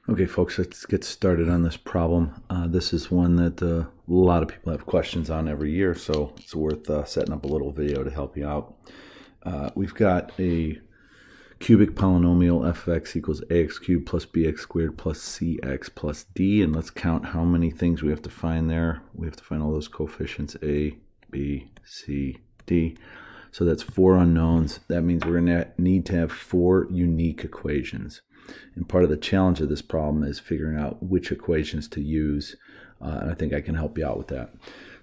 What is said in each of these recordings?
Okay, folks, let's get started on this problem. This is one that a lot of people have questions on every year, so it's worth setting up a little video to help you out. We've got a cubic polynomial f of x equals ax cubed plus bx squared plus cx plus d, and let's count how many things we have to find there. We have to find all those coefficients a, b, c, d. So that's 4 unknowns. That means we're going to need to have 4 unique equations. And part of the challenge of this problem is figuring out which equations to use, and I think I can help you out with that.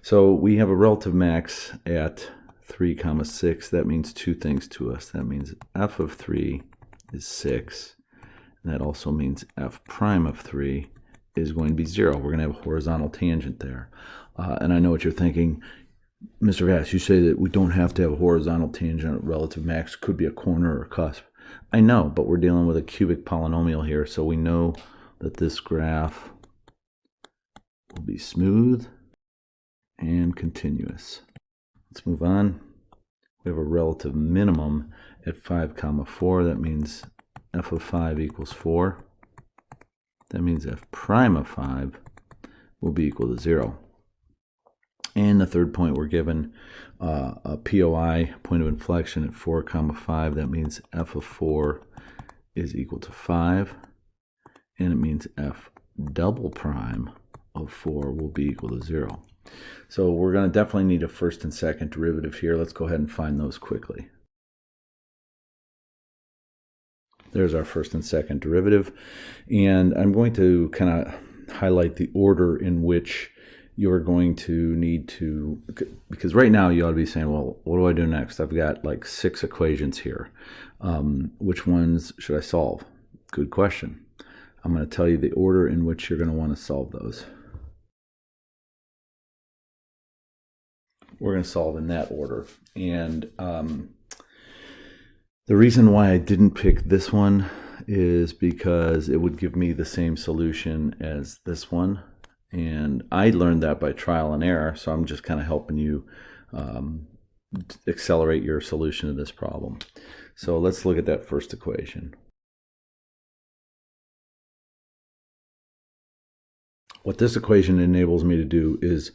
So we have a relative max at 3, 6. That means 2 things to us. That means f of 3 is 6, and that also means f prime of 3 is going to be 0. We're going to have a horizontal tangent there. And I know what you're thinking, Mr. Vass, you say that we don't have to have a horizontal tangent at relative max. It could be a corner or a cusp. I know, but we're dealing with a cubic polynomial here, so we know that this graph will be smooth and continuous. Let's move on. We have a relative minimum at 5, 4. That means f of 5 equals 4. That means f prime of 5 will be equal to 0. And the third point, we're given a POI, point of inflection, at 4, 5. That means f of 4 is equal to 5. And it means f double prime of 4 will be equal to 0. So we're going to definitely need a first and second derivative here. Let's go ahead and find those quickly. There's our first and second derivative. And I'm going to kind of highlight the order in which you're going to need to, because right now you ought to be saying, well, what do I do next? I've got like 6 equations here. Which ones should I solve? Good question. I'm going to tell you the order in which you're going to want to solve those. We're going to solve in that order. And the reason why I didn't pick this one is because it would give me the same solution as this one. And I learned that by trial and error, so I'm just kind of helping you accelerate your solution to this problem. So let's look at that first equation. What this equation enables me to do is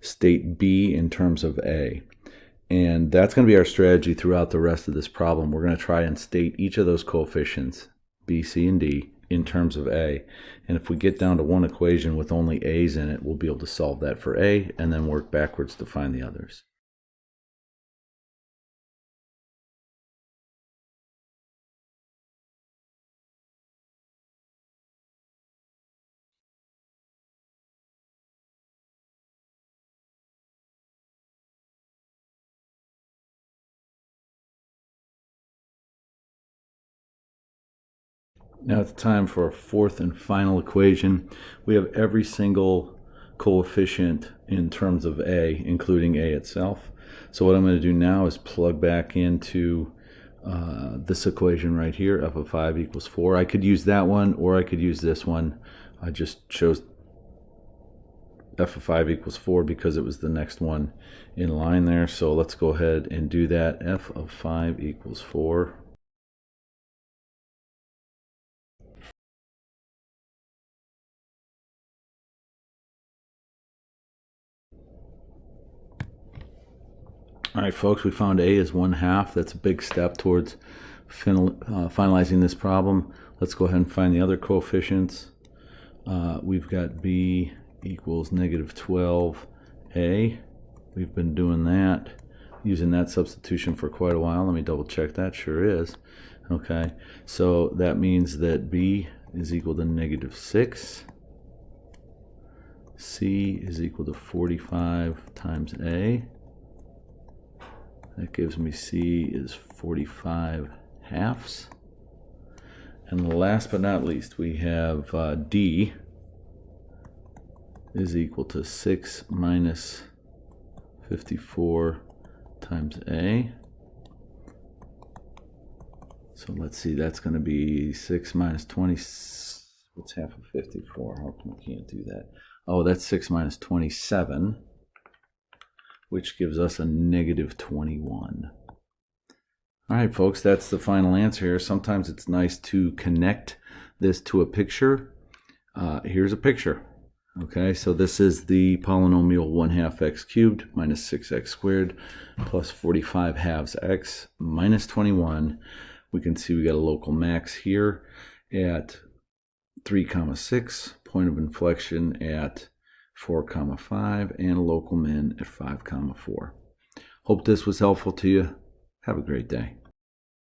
state b in terms of a. And that's going to be our strategy throughout the rest of this problem. We're going to try and state each of those coefficients, b, c, and d, in terms of a. And if we get down to one equation with only a's in it, we'll be able to solve that for a and then work backwards to find the others. Now it's time for our fourth and final equation. We have every single coefficient in terms of a, including a itself. So what I'm going to do now is plug back into this equation right here, f of 5 equals 4. I could use that one, or I could use this one. I just chose f of 5 equals 4 because it was the next one in line there. So let's go ahead and do that. F of 5 equals 4. All right, folks, we found a is 1/2. That's a big step towards finalizing this problem. Let's go ahead and find the other coefficients. We've got b equals -12a. We've been doing that, using that substitution for quite a while. Let me double check that. Sure is. Okay, so that means that b is equal to -6. c is equal to 45 times a. That gives me c is 45 halves. And last but not least, we have d is equal to 6 minus 54 times a. So let's see, that's going to be 6 minus 20. What's half of 54? How come we can't do that? Oh, that's 6 minus 27. Which gives us a -21. All right, folks, that's the final answer here. Sometimes it's nice to connect this to a picture Here's a picture. Okay, so this is the polynomial 1/2 x cubed minus 6x squared plus 45 halves x minus 21. We can see we got a local max here at 3, 6, point of inflection at 4, 5, and a local min at 5, 4. Hope this was helpful to you. Have a great day.